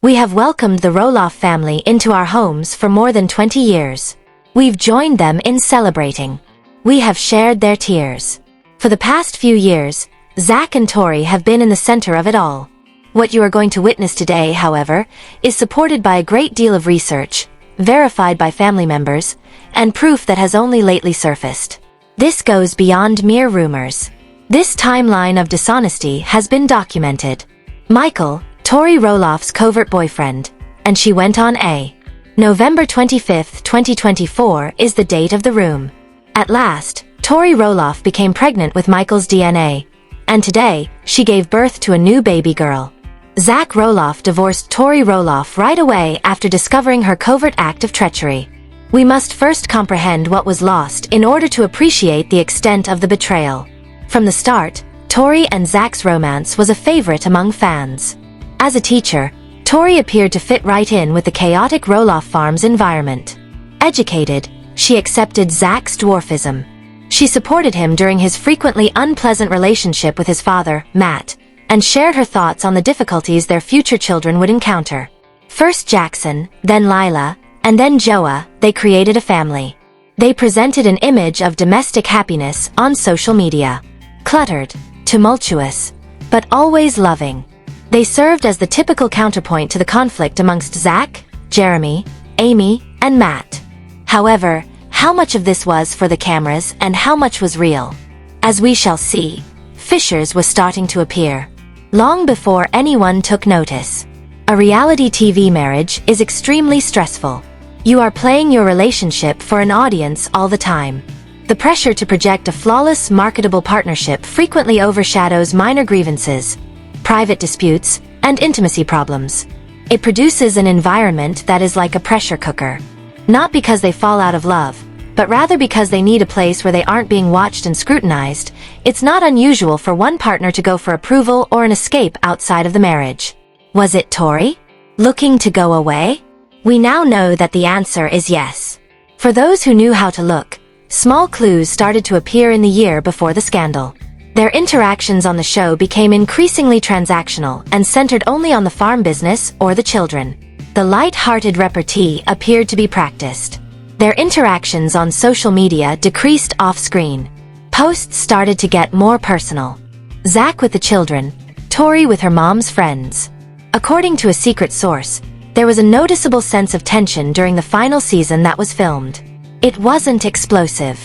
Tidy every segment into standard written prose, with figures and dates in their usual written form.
We have welcomed the Roloff family into our homes for more than 20 years. We've joined them in celebrating. We have shared their tears. For the past few years, Zach and Tori have been in the center of it all. What you are going to witness today, however, is supported by a great deal of research, verified by family members, and proof that has only lately surfaced. This goes beyond mere rumors. This timeline of dishonesty has been documented. Michael, Tori Roloff's covert boyfriend, and she went on a. November 25, 2024 is the date of the room. At last, Tori Roloff became pregnant with Michael's DNA, and today, she gave birth to a new baby girl. Zach Roloff divorced Tori Roloff right away after discovering her covert act of treachery. We must first comprehend what was lost in order to appreciate the extent of the betrayal. From the start, Tori and Zach's romance was a favorite among fans. As a teacher, Tori appeared to fit right in with the chaotic Roloff Farms environment. Educated, she accepted Zach's dwarfism. She supported him during his frequently unpleasant relationship with his father, Matt, and shared her thoughts on the difficulties their future children would encounter. First Jackson, then Lila, and then Joa, they created a family. They presented an image of domestic happiness on social media. Cluttered, tumultuous, but always loving. They served as the typical counterpoint to the conflict amongst Zach, Jeremy, Amy, and Matt. However, how much of this was for the cameras and how much was real? As we shall see, fissures were starting to appear. Long before anyone took notice. A reality TV marriage is extremely stressful. You are playing your relationship for an audience all the time. The pressure to project a flawless, marketable partnership frequently overshadows minor grievances, private disputes, and intimacy problems. It produces an environment that is like a pressure cooker. Not because they fall out of love, but rather because they need a place where they aren't being watched and scrutinized. It's not unusual for one partner to go for approval or an escape outside of the marriage. Was it Tori? Looking to go away? We now know that the answer is yes. For those who knew how to look, small clues started to appear in the year before the scandal. Their interactions on the show became increasingly transactional and centered only on the farm business or the children. The light-hearted repartee appeared to be practiced. Their interactions on social media decreased off-screen. Posts started to get more personal. Zach with the children, Tori with her mom's friends. According to a secret source, there was a noticeable sense of tension during the final season that was filmed. It wasn't explosive.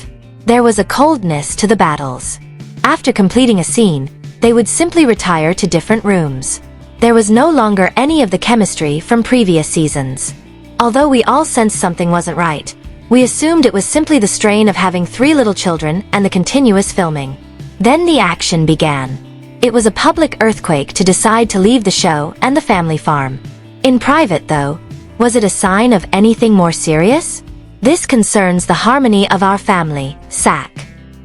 There was a coldness to the battles. After completing a scene, they would simply retire to different rooms. There was no longer any of the chemistry from previous seasons. Although we all sensed something wasn't right, we assumed it was simply the strain of having 3 little children and the continuous filming. Then the action began. It was a public earthquake to decide to leave the show and the family farm. In private, though, was it a sign of anything more serious? This concerns the harmony of our family, Zach.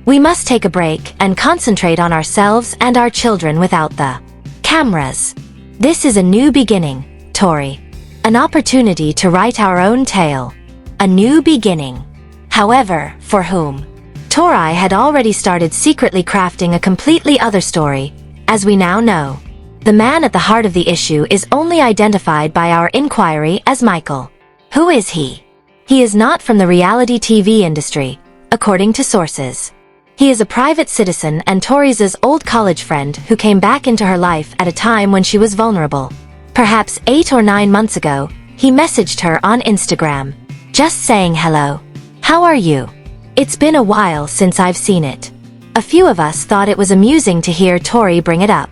We must take a break and concentrate on ourselves and our children without the cameras. This is a new beginning, Tori. An opportunity to write our own tale. A new beginning. However, for whom? Tori had already started secretly crafting a completely other story, as we now know. The man at the heart of the issue is only identified by our inquiry as Michael. Who is he? He is not from the reality TV industry, according to sources. He is a private citizen and Tori's old college friend who came back into her life at a time when she was vulnerable. Perhaps 8 or 9 months ago, he messaged her on Instagram. Just saying hello. How are you? It's been a while since I've seen it. A few of us thought it was amusing to hear Tori bring it up.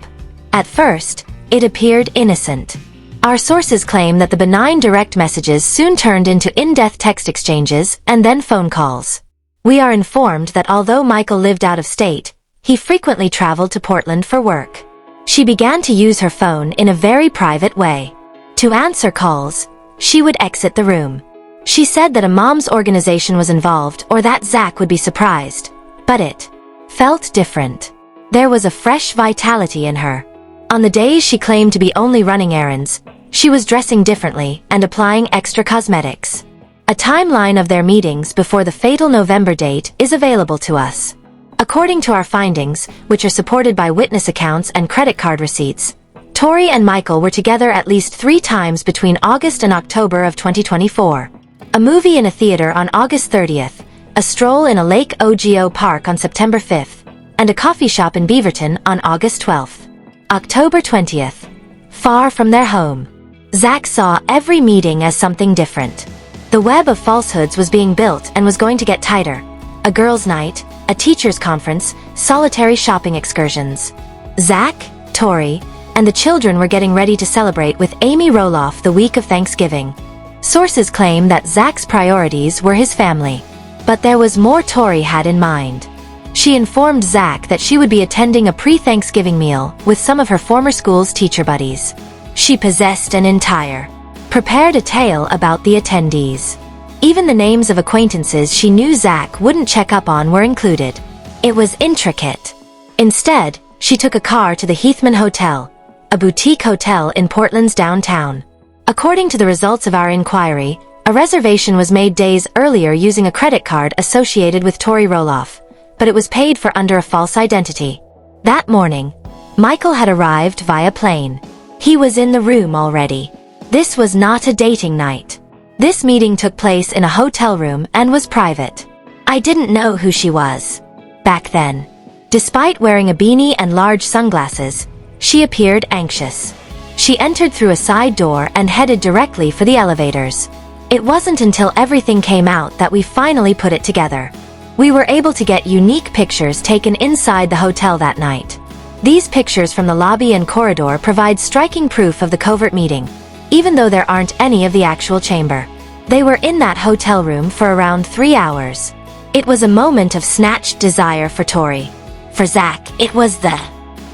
At first, it appeared innocent. Our sources claim that the benign direct messages soon turned into in-depth text exchanges and then phone calls. We are informed that although Michael lived out of state, he frequently traveled to Portland for work. She began to use her phone in a very private way. To answer calls, she would exit the room. She said that a mom's organization was involved or that Zach would be surprised, but it felt different. There was a fresh vitality in her. On the days she claimed to be only running errands, she was dressing differently and applying extra cosmetics. A timeline of their meetings before the fatal November date is available to us. According to our findings, which are supported by witness accounts and credit card receipts, Tori and Michael were together at least 3 times between August and October of 2024. A movie in a theater on August 30th, a stroll in a Lake Ogo park on September 5th, and a coffee shop in Beaverton on August 12th. October 20th. Far from their home. Zach saw every meeting as something different. The web of falsehoods was being built and was going to get tighter. A girls' night, a teachers' conference, solitary shopping excursions. Zach, Tori, and the children were getting ready to celebrate with Amy Roloff the week of Thanksgiving. Sources claim that Zach's priorities were his family. But there was more Tori had in mind. She informed Zach that she would be attending a pre-Thanksgiving meal with some of her former school's teacher buddies. She possessed an entire, prepared a tale about the attendees. Even the names of acquaintances she knew Zach wouldn't check up on were included. It was intricate. Instead, she took a car to the Heathman Hotel, a boutique hotel in Portland's downtown. According to the results of our inquiry, a reservation was made days earlier using a credit card associated with Tori Roloff, but it was paid for under a false identity. That morning, Michael had arrived via plane. He was in the room already. This was not a dating night. This meeting took place in a hotel room and was private. I didn't know who she was back then. Despite wearing a beanie and large sunglasses, she appeared anxious. She entered through a side door and headed directly for the elevators. It wasn't until everything came out that we finally put it together. We were able to get unique pictures taken inside the hotel that night. These pictures from the lobby and corridor provide striking proof of the covert meeting, even though there aren't any of the actual chamber. They were in that hotel room for around 3 hours. It was a moment of snatched desire for Tori. For Zach, it was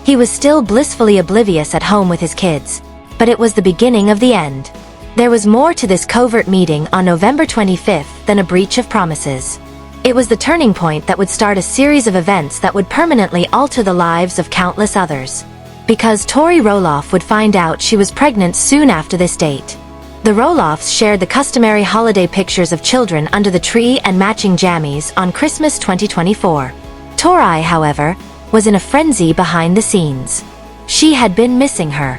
He was still blissfully oblivious at home with his kids, but it was the beginning of the end. There was more to this covert meeting on November 25th than a breach of promises. It was the turning point that would start a series of events that would permanently alter the lives of countless others. Because Tori Roloff would find out she was pregnant soon after this date. The Roloffs shared the customary holiday pictures of children under the tree and matching jammies on Christmas 2024. Tori, however, was in a frenzy behind the scenes. She had been missing her.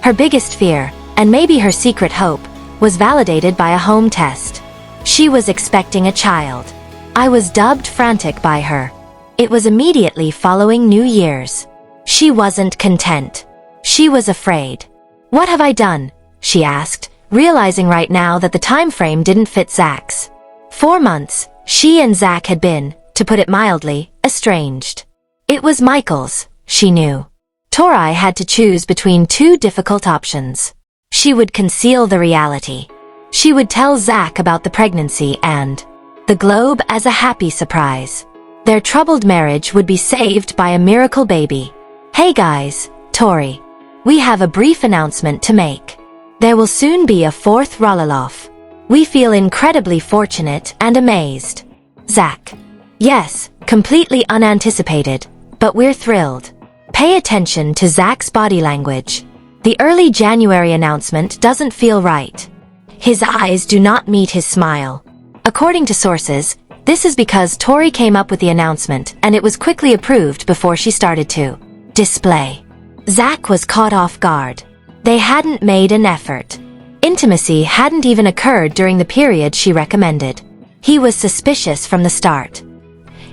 Her biggest fear, and maybe her secret hope, was validated by a home test. She was expecting a child. I was dubbed frantic by her. It was immediately following New Year's. She wasn't content. She was afraid. What have I done? She asked, realizing right now that the time frame didn't fit Zach's. 4 months, she and Zach had been, to put it mildly, estranged. It was Michael's, she knew. Tori had to choose between 2 difficult options. She would conceal the reality. She would tell Zach about the pregnancy and the globe as a happy surprise. Their troubled marriage would be saved by a miracle baby. Hey guys, Tori. We have a brief announcement to make. There will soon be a 4th Roloff. We feel incredibly fortunate and amazed. Zach. Yes, completely unanticipated, but we're thrilled. Pay attention to Zach's body language. The early January announcement doesn't feel right. His eyes do not meet his smile. According to sources, this is because Tori came up with the announcement and it was quickly approved before she started to display. Zach was caught off guard. They hadn't made an effort. Intimacy hadn't even occurred during the period she recommended. He was suspicious from the start.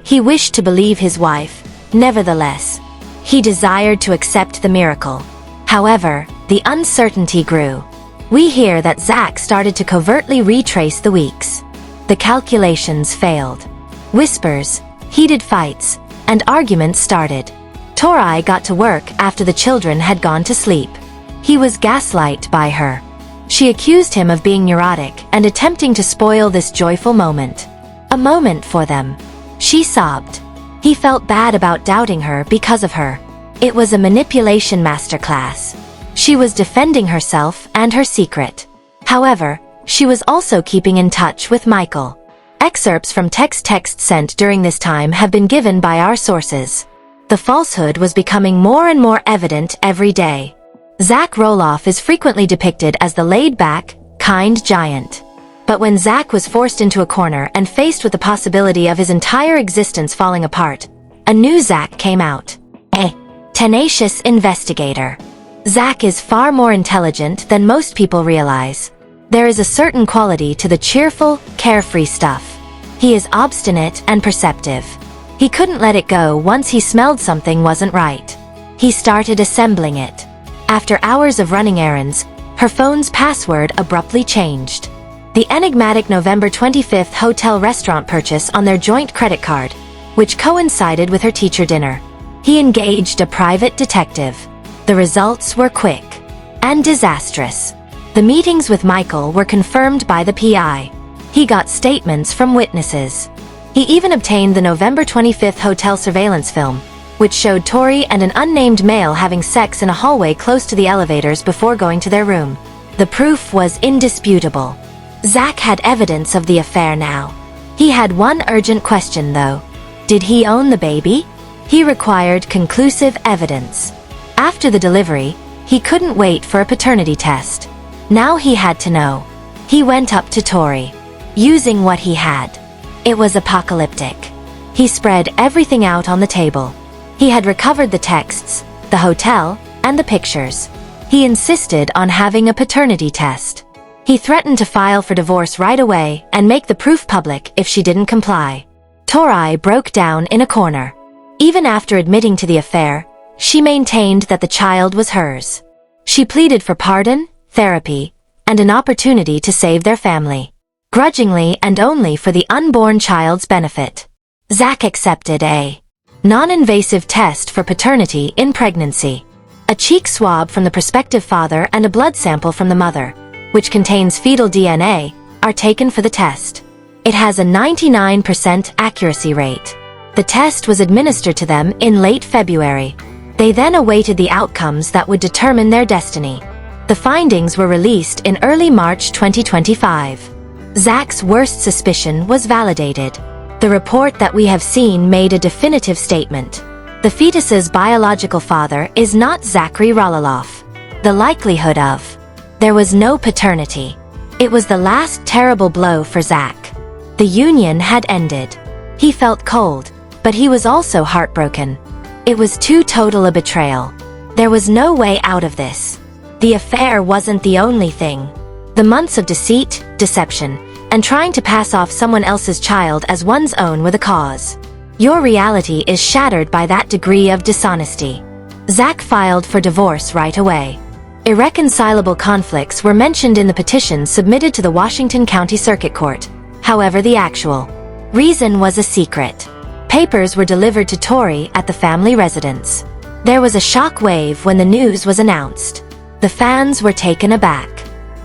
He wished to believe his wife. Nevertheless, he desired to accept the miracle. However, the uncertainty grew. We hear that Zach started to covertly retrace the weeks. The calculations failed. Whispers, heated fights, and arguments started. Tori got to work after the children had gone to sleep. He was gaslighted by her. She accused him of being neurotic and attempting to spoil this joyful moment. A moment for them. She sobbed. He felt bad about doubting her because of her. It was a manipulation masterclass. She was defending herself and her secret. However, she was also keeping in touch with Michael. Excerpts from texts sent during this time have been given by our sources. The falsehood was becoming more and more evident every day. Zach Roloff is frequently depicted as the laid-back, kind giant. But when Zach was forced into a corner and faced with the possibility of his entire existence falling apart, a new Zach came out. Tenacious investigator. Zach is far more intelligent than most people realize. There is a certain quality to the cheerful, carefree stuff. He is obstinate and perceptive. He couldn't let it go once he smelled something wasn't right. He started assembling it. After hours of running errands, her phone's password abruptly changed. The enigmatic November 25th hotel restaurant purchase on their joint credit card, which coincided with her teacher dinner. He engaged a private detective. The results were quick and disastrous. The meetings with Michael were confirmed by the PI. He got statements from witnesses. He even obtained the November 25th hotel surveillance film, which showed Tori and an unnamed male having sex in a hallway close to the elevators before going to their room. The proof was indisputable. Zach had evidence of the affair now. He had one urgent question though. Did he own the baby? He required conclusive evidence. After the delivery, he couldn't wait for a paternity test. Now he had to know. He went up to Tori, using what he had. It was apocalyptic. He spread everything out on the table. He had recovered the texts, the hotel, and the pictures. He insisted on having a paternity test. He threatened to file for divorce right away and make the proof public if she didn't comply. Tori broke down in a corner. Even after admitting to the affair, she maintained that the child was hers. She pleaded for pardon, therapy, and an opportunity to save their family. Grudgingly and only for the unborn child's benefit. Zach accepted a non-invasive test for paternity in pregnancy. A cheek swab from the prospective father and a blood sample from the mother, which contains fetal DNA, are taken for the test. It has a 99% accuracy rate. The test was administered to them in late February. They then awaited the outcomes that would determine their destiny. The findings were released in early March 2025. Zach's worst suspicion was validated. The report that we have seen made a definitive statement. The fetus's biological father is not Zachary Roloff. The likelihood of there was no paternity. It was the last terrible blow for Zach. The union had ended. He felt cold, but he was also heartbroken. It was too total a betrayal. There was no way out of this. The affair wasn't the only thing. The months of deceit, deception, and trying to pass off someone else's child as one's own were the cause. Your reality is shattered by that degree of dishonesty. Zach filed for divorce right away. Irreconcilable conflicts were mentioned in the petition submitted to the Washington County Circuit Court. However, the actual reason was a secret. Papers were delivered to Tori at the family residence. There was a shock wave when the news was announced. The fans were taken aback.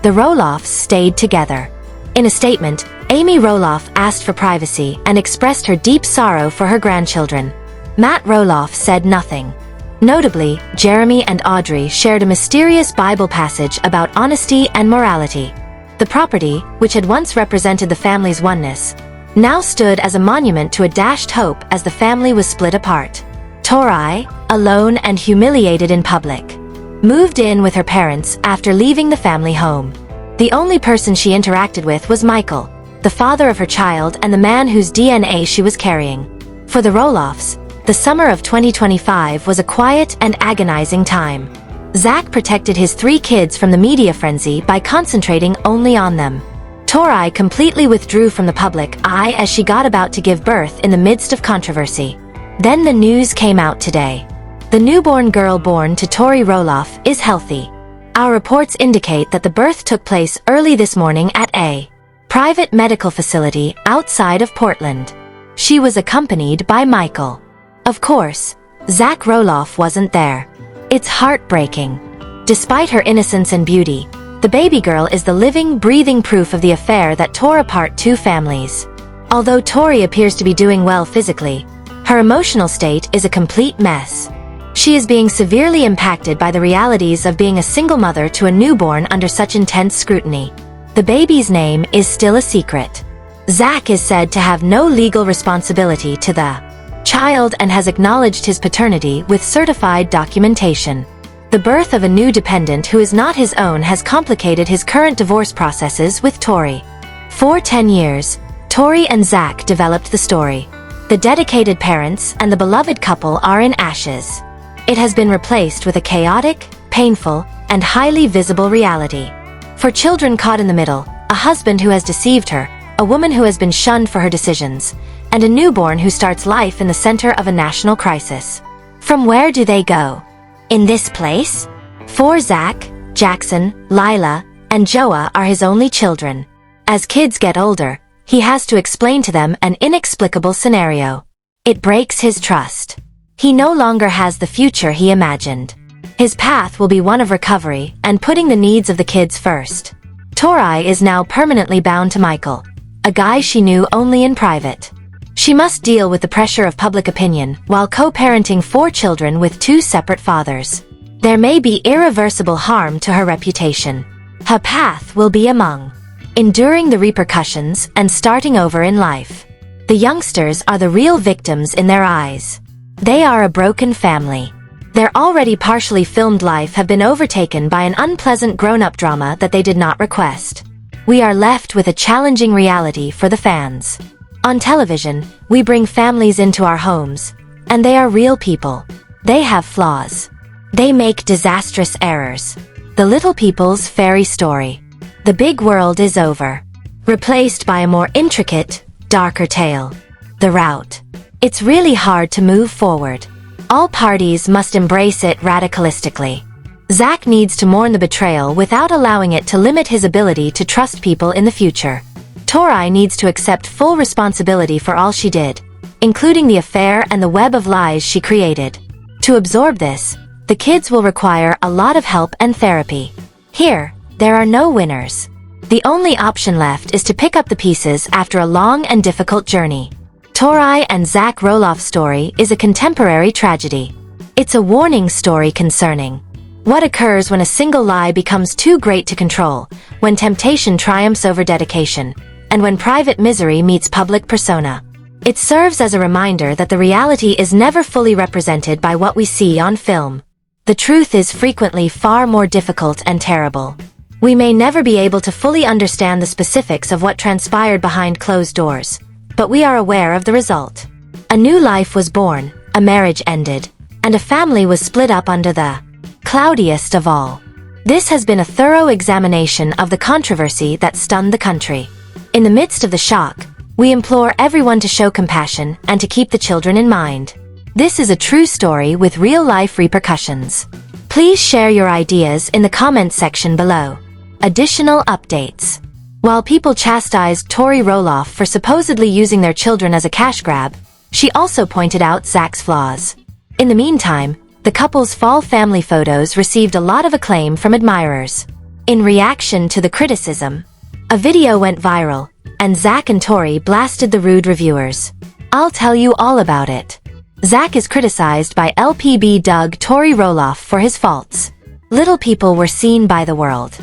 The Roloffs stayed together. In a statement, Amy Roloff asked for privacy and expressed her deep sorrow for her grandchildren. Matt Roloff said nothing. Notably, Jeremy and Audrey shared a mysterious Bible passage about honesty and morality. The property, which had once represented the family's oneness, now stood as a monument to a dashed hope as the family was split apart. Tori, alone and humiliated in public, moved in with her parents after leaving the family home. The only person she interacted with was Michael, the father of her child and the man whose DNA she was carrying. For the Roloffs, the summer of 2025 was a quiet and agonizing time. Zach protected his 3 kids from the media frenzy by concentrating only on them. Tori completely withdrew from the public eye as she got about to give birth in the midst of controversy. Then the news came out today. The newborn girl born to Tori Roloff is healthy. Our reports indicate that the birth took place early this morning at a private medical facility outside of Portland. She was accompanied by Michael. Of course, Zach Roloff wasn't there. It's heartbreaking. Despite her innocence and beauty, the baby girl is the living, breathing proof of the affair that tore apart 2 families. Although Tori appears to be doing well physically, her emotional state is a complete mess. She is being severely impacted by the realities of being a single mother to a newborn under such intense scrutiny. The baby's name is still a secret. Zach is said to have no legal responsibility to the child and has acknowledged his paternity with certified documentation. The birth of a new dependent who is not his own has complicated his current divorce processes with Tori. For 10 years, Tori and Zach developed the story. The dedicated parents and the beloved couple are in ashes. It has been replaced with a chaotic, painful, and highly visible reality. For children caught in the middle, a husband who has deceived her, a woman who has been shunned for her decisions, and a newborn who starts life in the center of a national crisis. From where do they go? In this place? For Zach, Jackson, Lila, and Joa are his only children. As kids get older, he has to explain to them an inexplicable scenario. It breaks his trust. He no longer has the future he imagined. His path will be one of recovery and putting the needs of the kids first. Tori is now permanently bound to Michael, a guy she knew only in private. She must deal with the pressure of public opinion while co-parenting 4 children with 2 separate fathers. There may be irreversible harm to her reputation. Her path will be among enduring the repercussions and starting over in life. The youngsters are the real victims in their eyes. They are a broken family. Their already partially filmed life have been overtaken by an unpleasant grown-up drama that they did not request. We are left with a challenging reality for the fans. On television, we bring families into our homes, and they are real people. They have flaws. They make disastrous errors. The little people's fairy story. The big world is over. Replaced by a more intricate, darker tale. The route. It's really hard to move forward. All parties must embrace it radicalistically. Zach needs to mourn the betrayal without allowing it to limit his ability to trust people in the future. Tori needs to accept full responsibility for all she did, including the affair and the web of lies she created. To absorb this, the kids will require a lot of help and therapy. Here, there are no winners. The only option left is to pick up the pieces after a long and difficult journey. Tori and Zach Roloff's story is a contemporary tragedy. It's a warning story concerning what occurs when a single lie becomes too great to control, when temptation triumphs over dedication, and when private misery meets public persona. It serves as a reminder that the reality is never fully represented by what we see on film. The truth is frequently far more difficult and terrible. We may never be able to fully understand the specifics of what transpired behind closed doors, but we are aware of the result. A new life was born, a marriage ended, and a family was split up under the cloudiest of all. This has been a thorough examination of the controversy that stunned the country. In the midst of the shock, we implore everyone to show compassion and to keep the children in mind. This is a true story with real-life repercussions. Please share your ideas in the comments section below. Additional updates. While people chastised Tori Roloff for supposedly using their children as a cash grab, she also pointed out Zach's flaws. In the meantime, the couple's fall family photos received a lot of acclaim from admirers. In reaction to the criticism, a video went viral, and Zach and Tori blasted the rude reviewers. I'll tell you all about it. Zach is criticized by LPBW Tori Roloff for his faults. Little people were seen by the world.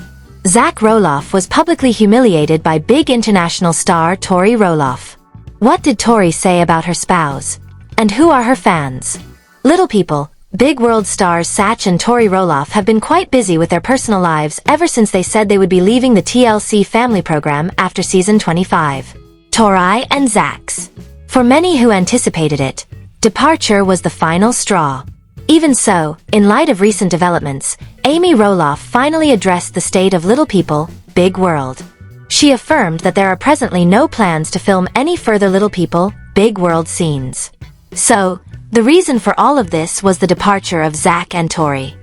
Zach Roloff was publicly humiliated by big international star Tori Roloff. What did Tori say about her spouse? And who are her fans? Little people, big world stars Zach and Tori Roloff have been quite busy with their personal lives ever since they said they would be leaving the TLC family program after season 25. Tori and Zach's. For many who anticipated it, departure was the final straw. Even so, in light of recent developments, Amy Roloff finally addressed the state of Little People, Big World. She affirmed that there are presently no plans to film any further Little People, Big World scenes. So, the reason for all of this was the departure of Zach and Tori.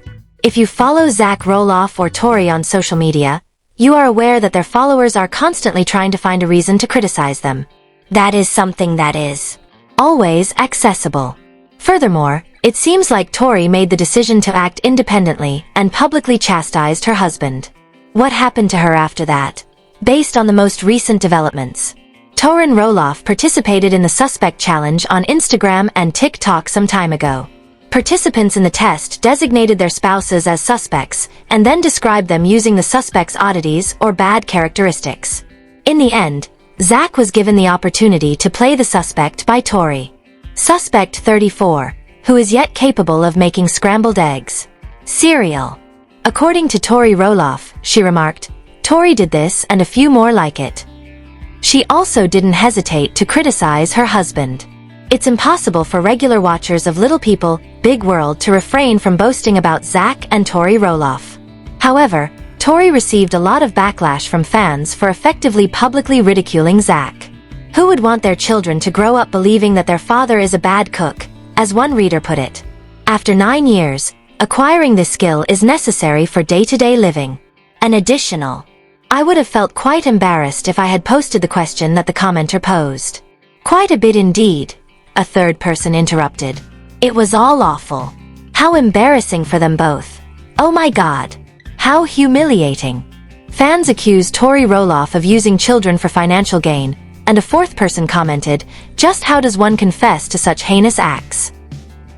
If you follow Zach Roloff or Tori on social media, you are aware that their followers are constantly trying to find a reason to criticize them. That is something that is always accessible. Furthermore, it seems like Tori made the decision to act independently and publicly chastised her husband. What happened to her after that? Based on the most recent developments, Tori and Roloff participated in the Suspect Challenge on Instagram and TikTok some time ago. Participants in the test designated their spouses as suspects and then described them using the suspect's oddities or bad characteristics. In the end, Zach was given the opportunity to play the suspect by Tori. Suspect 34, who is yet capable of making scrambled eggs. Cereal. According to Tori Roloff, she remarked, Tori did this and a few more like it. She also didn't hesitate to criticize her husband. It's impossible for regular watchers of Little People, Big World to refrain from boasting about Zach and Tori Roloff. However, Tori received a lot of backlash from fans for effectively publicly ridiculing Zach. Who would want their children to grow up believing that their father is a bad cook, as one reader put it? After 9 years, acquiring this skill is necessary for day-to-day living. An additional. I would have felt quite embarrassed if I had posted the question that the commenter posed. Quite a bit indeed, a third person interrupted. It was all awful. How embarrassing for them both. Oh my God. How humiliating. Fans accused Tori Roloff of using children for financial gain, and a fourth person commented, "Just how does one confess to such heinous acts?"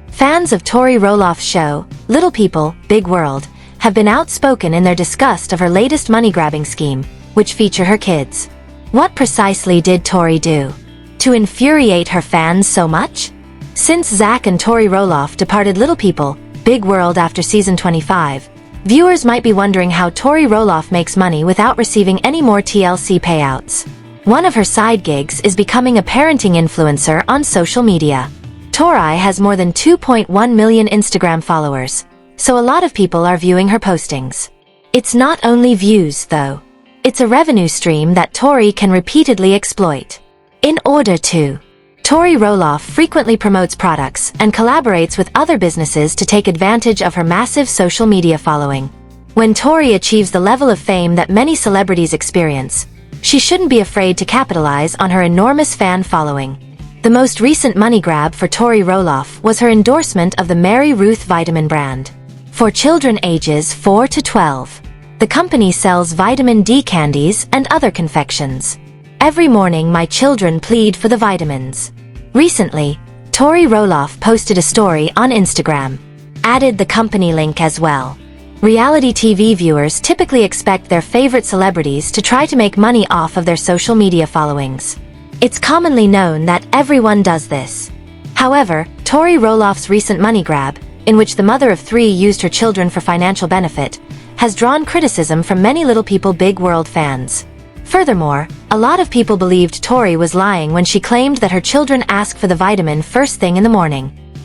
Fans of Tori Roloff's show, Little People, Big World, have been outspoken in their disgust of her latest money-grabbing scheme, which feature her kids. What precisely did Tori do to infuriate her fans so much? Since Zach and Tori Roloff departed Little People, Big World after season 25, viewers might be wondering how Tori Roloff makes money without receiving any more TLC payouts. One of her side gigs is becoming a parenting influencer on social media. Tori has more than 2.1 million Instagram followers, so a lot of people are viewing her postings. It's not only views, though. It's a revenue stream that Tori can repeatedly exploit. In order to, Tori Roloff frequently promotes products and collaborates with other businesses to take advantage of her massive social media following. When Tori achieves the level of fame that many celebrities experience, she shouldn't be afraid to capitalize on her enormous fan following. The most recent money grab for Tori Roloff was her endorsement of the Mary Ruth vitamin brand. For children ages 4 to 12, the company sells vitamin D candies and other confections. Every morning my children plead for the vitamins. Recently, Tori Roloff posted a story on Instagram. Added the company link as well. Reality TV viewers typically expect their favorite celebrities to try to make money off of their social media followings. It's commonly known that everyone does this. However, Tori Roloff's recent money grab, in which the mother of 3 used her children for financial benefit, has drawn criticism from many Little People Big World fans. Furthermore, a lot of people believed Tori was lying when she claimed that her children ask for the vitamin first thing in the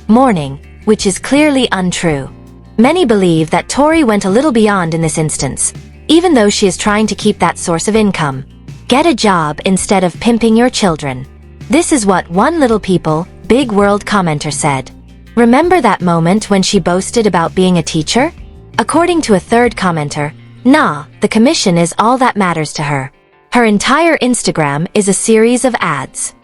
morning, which is clearly untrue. Many believe that Tori went a little beyond in this instance, even though she is trying to keep that source of income. Get a job instead of pimping your children. This is what one Little People, Big World commenter said. Remember that moment when she boasted about being a teacher? According to a third commenter, nah, the commission is all that matters to her. Her entire Instagram is a series of ads.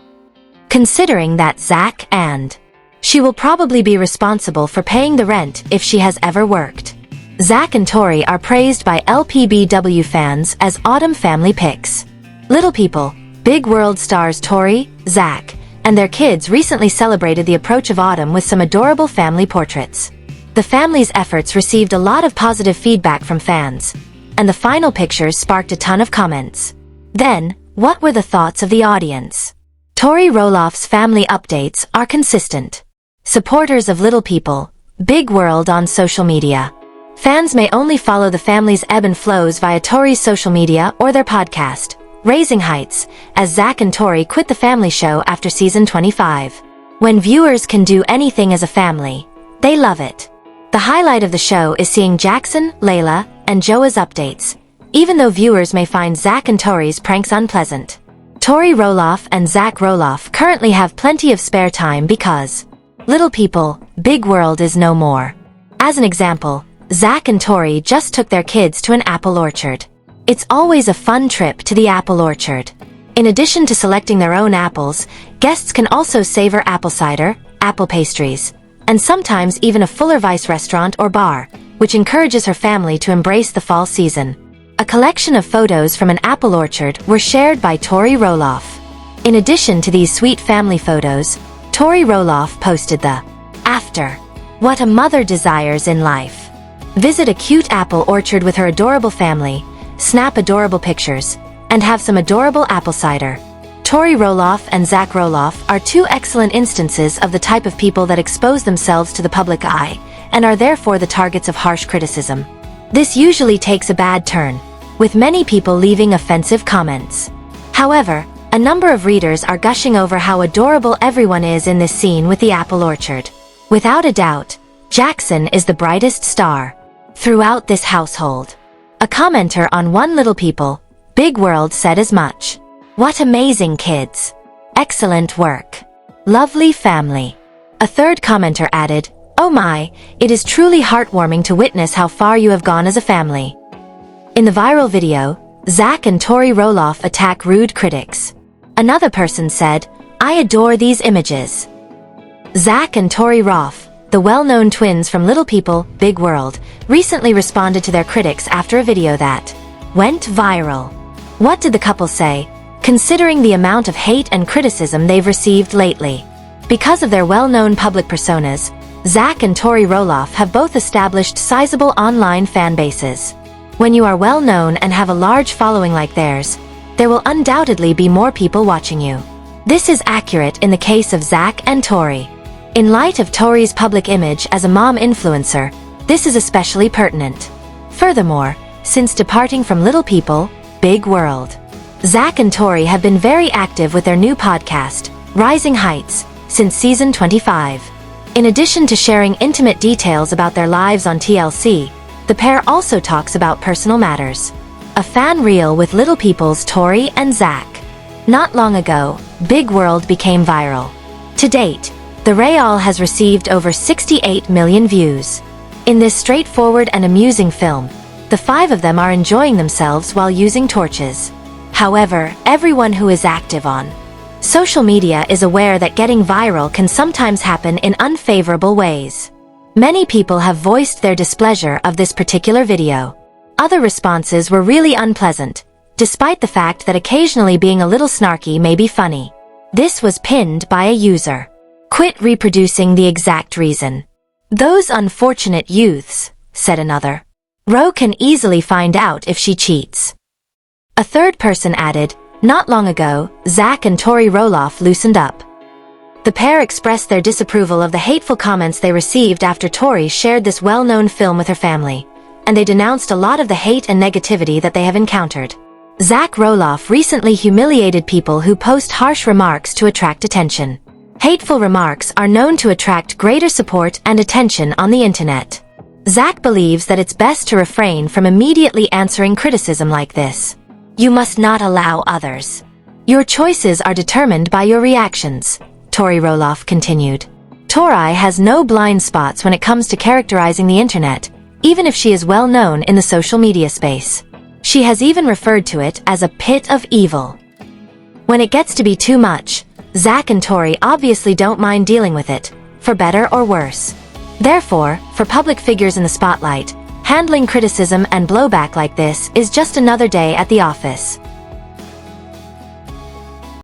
Considering that Zach and she will probably be responsible for paying the rent if she has ever worked. Zach and Tori are praised by LPBW fans as autumn family picks. Little People, Big World stars Tori, Zach, and their kids recently celebrated the approach of autumn with some adorable family portraits. The family's efforts received a lot of positive feedback from fans, and the final pictures sparked a ton of comments. Then, what were the thoughts of the audience? Tori Roloff's family updates are consistent. Supporters of Little People, Big World on social media. Fans may only follow the family's ebb and flows via Tori's social media or their podcast, Raising Heights, as Zach and Tori quit the family show after season 25. When viewers can do anything as a family, they love it. The highlight of the show is seeing Jackson, Layla, and Joa's updates, even though viewers may find Zach and Tori's pranks unpleasant. Tori Roloff and Zach Roloff currently have plenty of spare time because Little People, Big World is no more. As an example, Zach and Tori just took their kids to an apple orchard. It's always a fun trip to the apple orchard. In addition to selecting their own apples, guests can also savor apple cider, apple pastries, and sometimes even a Fuller Vice restaurant or bar, which encourages her family to embrace the fall season. A collection of photos from an apple orchard were shared by Tori Roloff. In addition to these sweet family photos, Tori Roloff posted the after what a mother desires in life. Visit a cute apple orchard with her adorable family, snap adorable pictures, and have some adorable apple cider. Tori Roloff and Zach Roloff are 2 excellent instances of the type of people that expose themselves to the public eye, and are therefore the targets of harsh criticism. This usually takes a bad turn, with many people leaving offensive comments. However, a number of readers are gushing over how adorable everyone is in this scene with the apple orchard. Without a doubt, Jackson is the brightest star throughout this household. A commenter on One Little People, Big World said as much. What amazing kids. Excellent work. Lovely family. A third commenter added, oh my, it is truly heartwarming to witness how far you have gone as a family. In the viral video, Zach and Tori Roloff attack rude critics. Another person said, I adore these images. Zach and Tori Roloff, the well-known twins from Little People, Big World, recently responded to their critics after a video that went viral. What did the couple say, considering the amount of hate and criticism they've received lately? Because of their well-known public personas, Zach and Tori Roloff have both established sizable online fan bases. When you are well-known and have a large following like theirs, there will undoubtedly be more people watching you. This is accurate in the case of Zach and Tori. In light of Tori's public image as a mom influencer, this is especially pertinent. Furthermore, since departing from Little People, Big World, Zach and Tori have been very active with their new podcast, Rising Heights, since season 25. In addition to sharing intimate details about their lives on TLC, the pair also talks about personal matters. A fan reel with Little People's Tori and Zach. Not long ago, Big World became viral. To date, the reel has received over 68 million views. In this straightforward and amusing film, the five of them are enjoying themselves while using torches. However, everyone who is active on social media is aware that getting viral can sometimes happen in unfavorable ways. Many people have voiced their displeasure of this particular video. Other responses were really unpleasant, despite the fact that occasionally being a little snarky may be funny. This was pinned by a user. Quit reproducing the exact reason. Those unfortunate youths, said another. Ro can easily find out if she cheats. A third person added, not long ago, Zach and Tori Roloff loosened up. The pair expressed their disapproval of the hateful comments they received after Tori shared this well-known film with her family, and they denounced a lot of the hate and negativity that they have encountered. Zach Roloff recently humiliated people who post harsh remarks to attract attention. Hateful remarks are known to attract greater support and attention on the internet. Zach believes that it's best to refrain from immediately answering criticism like this. You must not allow others. Your choices are determined by your reactions, Tori Roloff continued. Tori has no blind spots when it comes to characterizing the internet, even if she is well known in the social media space. She has even referred to it as a pit of evil. When it gets to be too much, Zach and Tori obviously don't mind dealing with it, for better or worse. Therefore, for public figures in the spotlight, handling criticism and blowback like this is just another day at the office.